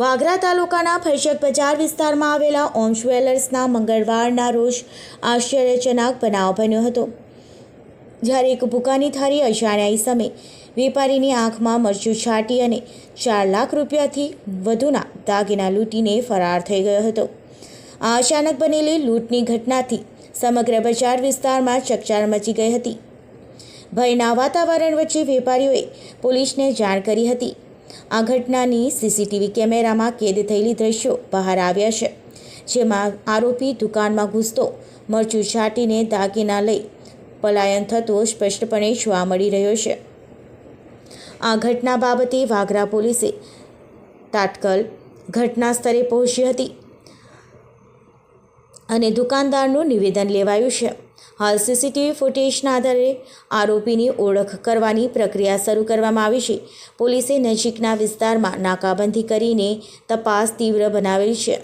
વાગરા તાલુકાના ફરશક બજાર વિસ્તારમાં આવેલા ઓમ જ્વેલર્સના મંગળવારના રોજ આશ્ચર્યજનક બનાવ બન્યો હતો, જ્યારે એક ભૂકાની થાળી અજાણ્યા ઇસમે વેપારીની આંખમાં મરચું છાંટી અને 4 લાખ રૂપિયાથી વધુના દાગીના લૂંટીને ફરાર થઈ ગયો હતો। આ અચાનક બનેલી લૂંટની ઘટનાથી સમગ્ર બજાર વિસ્તારમાં ચકચાર મચી ગઈ હતી। ભયના વાતાવરણ વચ્ચે વેપારીઓએ પોલીસને જાણ કરી હતી। આ ઘટનાની સીસીટીવી કેમેરામાં કેદ થયેલી દ્રશ્યો બહાર આવ્યા છે, જેમાં આરોપી દુકાનમાં ઘૂસતો મરચું છાંટીને દાગીના લઈ પલાયન થતો સ્પષ્ટપણે જોવા મળી રહ્યો છે। આ ઘટના બાબતે વાગરા પોલીસે તાત્કાલ ઘટના સ્થળે પહોંચી હતી અને દુકાનદારનું નિવેદન લેવાયું છે। હાલ સીસીટીવી ફૂટેજના આધારે આરોપીની ઓળખ કરવાની પ્રક્રિયા શરૂ કરવામાં આવી છે। પોલીસે નજીકના વિસ્તારમાં નાકાબંધી કરીને તપાસ તીવ્ર બનાવેલ છે।